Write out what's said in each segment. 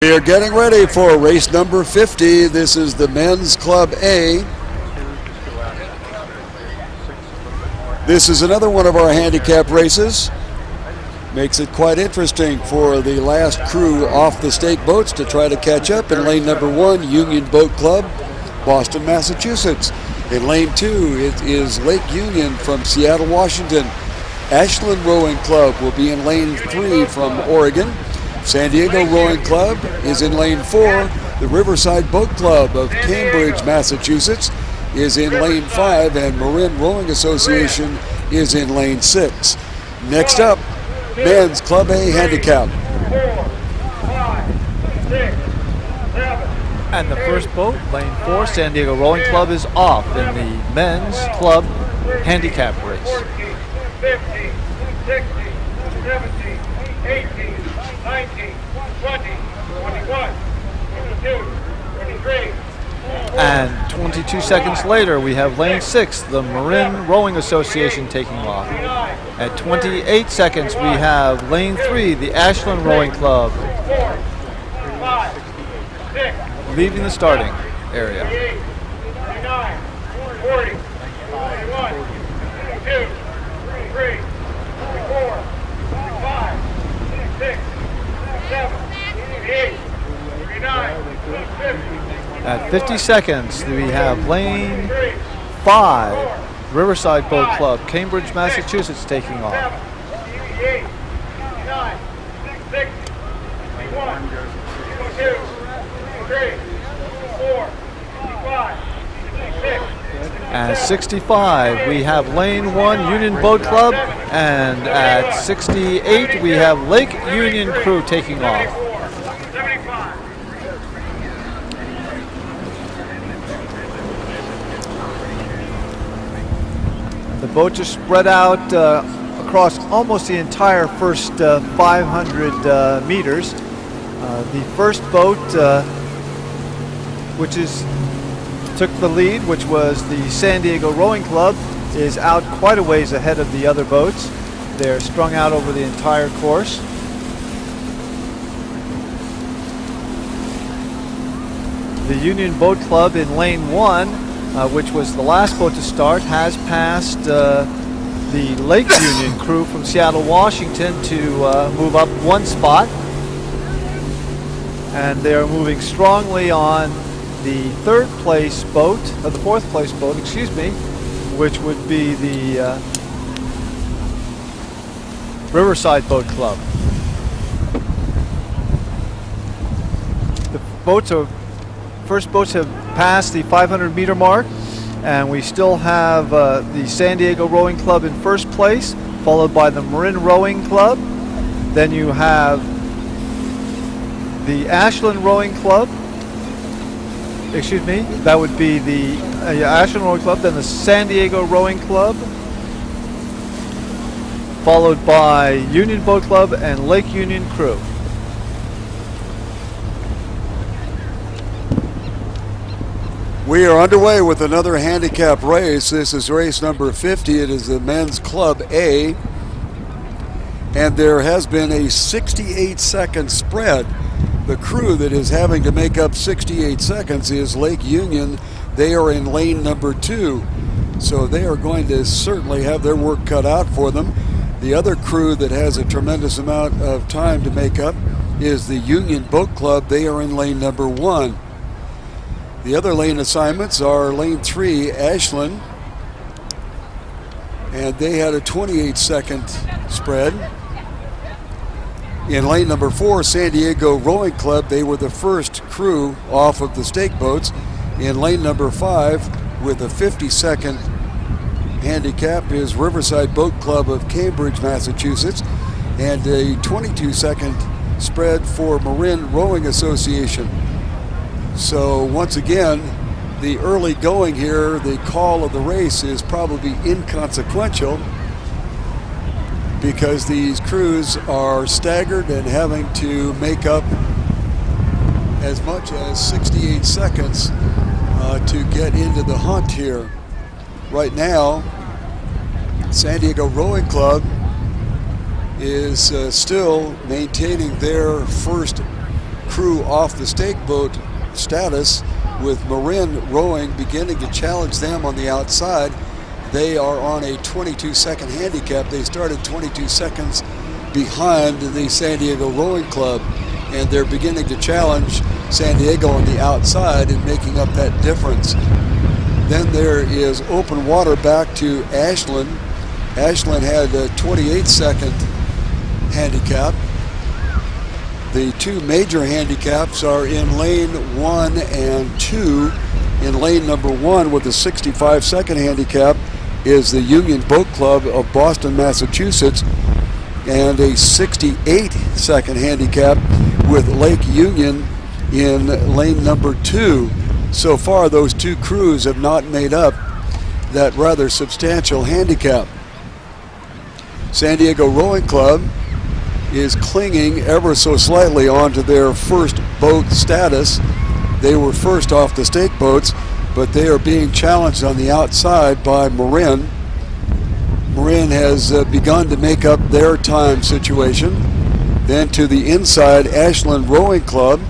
We are getting ready for race number 50. This is the men's Club A. This is another one of our handicap races. Makes it quite interesting for the last crew off the stake boats to try to catch up. In lane number 1, Union Boat Club, Boston, Massachusetts. In lane 2, it is Lake Union from Seattle, Washington. Ashland Rowing Club will be in lane 3 from Oregon. San Diego Rowing Club is in lane 4. The Riverside Boat Club of Cambridge, Massachusetts is in lane 5, and Marin Rowing Association is in lane 6. Next up, men's Club A handicap. 4, 5, 6, 7. And the first boat, lane 4, San Diego Rowing Club, is off in the men's club handicap race. 14, 15, 16, 17, 18, 19, 20, 21, 22, 23. And 22 seconds later, we have lane 6, the Marin Rowing Association, taking off. At 28 seconds, we have lane 3, the Ashland Rowing Club, 4, 5, 6, leaving the starting area. 28, 29, 40, 41, 22, 23, 24, 25, 26, 7, 28, 39, 50. At 50 seconds, we have lane 5, Riverside Boat Club, Cambridge, Massachusetts, taking off. 58, 59, 60, 61, 62, 63, 64, 65, 66. At 65, we have lane 1, Union Boat Club, and at 68, we have Lake Union crew taking off. 75. The boats are spread out across almost the entire first 500 meters. The first boat, which took the lead, which was the San Diego Rowing Club, is out quite a ways ahead of the other boats. They're strung out over the entire course. The Union Boat Club in lane 1, which was the last boat to start, has passed the Lake Union crew from Seattle, Washington to move up one spot. And they are moving strongly on the fourth place boat, excuse me, which would be the Riverside Boat Club. The first boats have passed the 500-meter mark, and we still have the San Diego Rowing Club in first place, followed by the Marin Rowing Club. Then you have the Ashland Rowing Club. Excuse me, that would be the Ashland Rowing Club, then the San Diego Rowing Club, followed by Union Boat Club and Lake Union crew. We are underway with another handicap race. This is race number 50. It is the men's Club A. And there has been a 68-second spread. The crew that is having to make up 68 seconds is Lake Union. They are in lane number 2. So they are going to certainly have their work cut out for them. The other crew that has a tremendous amount of time to make up is the Union Boat Club. They are in lane number 1. The other lane assignments are lane 3, Ashland, and they had a 28-second spread. In lane number 4, San Diego Rowing Club, they were the first crew off of the stake boats. In lane number 5, with a 50-second handicap, is Riverside Boat Club of Cambridge, Massachusetts, and a 22-second spread for Marin Rowing Association. So once again, the early going here, the call of the race is probably inconsequential because these crews are staggered and having to make up as much as 68 seconds to get into the hunt here. Right now, San Diego Rowing Club is still maintaining their first crew off the stake boat status, with Marin rowing beginning to challenge them on the outside. They are on a 22-second handicap. They started 22 seconds behind the San Diego Rowing Club, and they're beginning to challenge San Diego on the outside and making up that difference. Then there is open water back to Ashland. Ashland had a 28-second handicap. The two major handicaps are in lane 1 and 2. In lane number 1 with a 65-second handicap is the Union Boat Club of Boston, Massachusetts, and a 68-second handicap with Lake Union in lane number 2. So far, those two crews have not made up that rather substantial handicap. San Diego Rowing Club is clinging ever so slightly onto their first boat status. They were first off the stake boats, but they are being challenged on the outside by Marin. Marin has begun to make up their time situation. Then to the inside, Ashland Rowing Club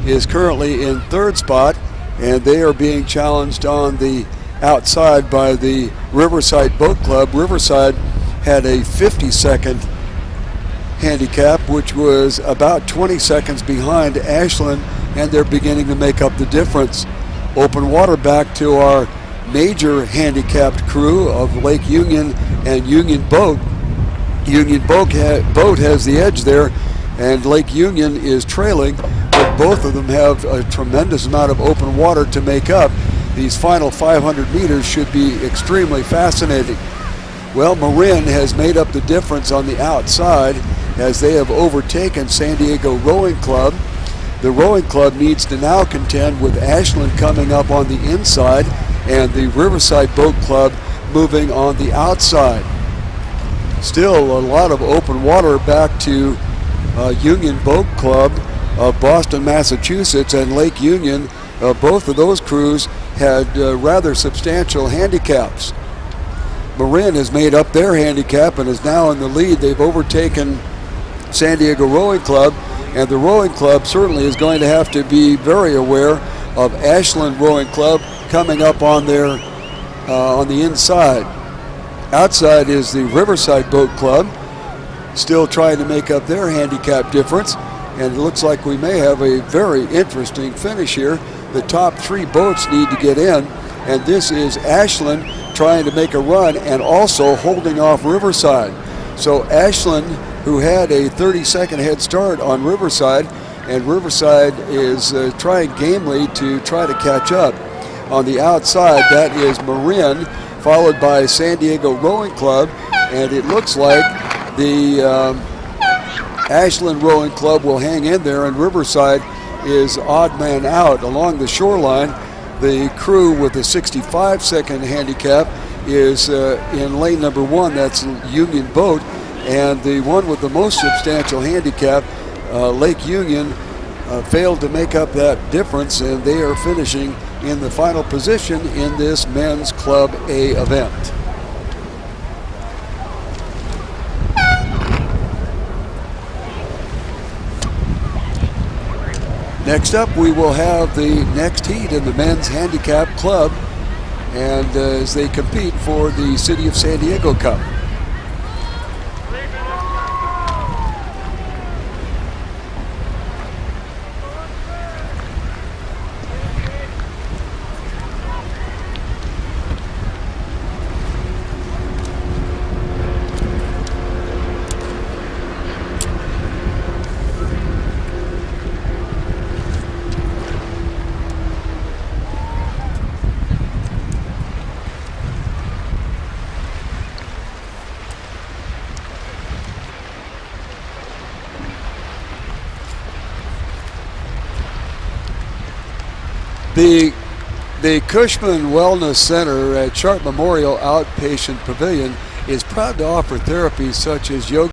is currently in third spot, and they are being challenged on the outside by the Riverside Boat Club. Riverside had a 50-second handicap, which was about 20 seconds behind Ashland, and they're beginning to make up the difference. Open water back to our major handicapped crew of Lake Union and Union Boat. Union Boat has the edge there, and Lake Union is trailing, but both of them have a tremendous amount of open water to make up. These final 500 meters should be extremely fascinating. Well, Marin has made up the difference on the outside as they have overtaken San Diego Rowing Club. The Rowing Club needs to now contend with Ashland coming up on the inside and the Riverside Boat Club moving on the outside. Still a lot of open water back to Union Boat Club of Boston, Massachusetts, and Lake Union. Both of those crews had rather substantial handicaps. Marin has made up their handicap and is now in the lead. They've overtaken San Diego Rowing Club, and the Rowing Club certainly is going to have to be very aware of Ashland Rowing Club coming up on their on the inside. Outside is the Riverside Boat Club, still trying to make up their handicap difference, and it looks like we may have a very interesting finish here. The top three boats need to get in, and this is Ashland trying to make a run and also holding off Riverside. So Ashland, who had a 30-second head start on Riverside, and Riverside is trying gamely to try to catch up. On the outside, that is Marin, followed by San Diego Rowing Club, and it looks like the Ashland Rowing Club will hang in there, and Riverside is odd man out along the shoreline. The crew with the 65-second handicap is in lane number 1, that's Union Boat, and the one with the most substantial handicap, Lake Union, failed to make up that difference, and they are finishing in the final position in this men's Club A event. Next up, we will have the next heat in the men's handicap club, and as they compete for the City of San Diego Cup. The Cushman Wellness Center at Sharp Memorial Outpatient Pavilion is proud to offer therapies such as yoga,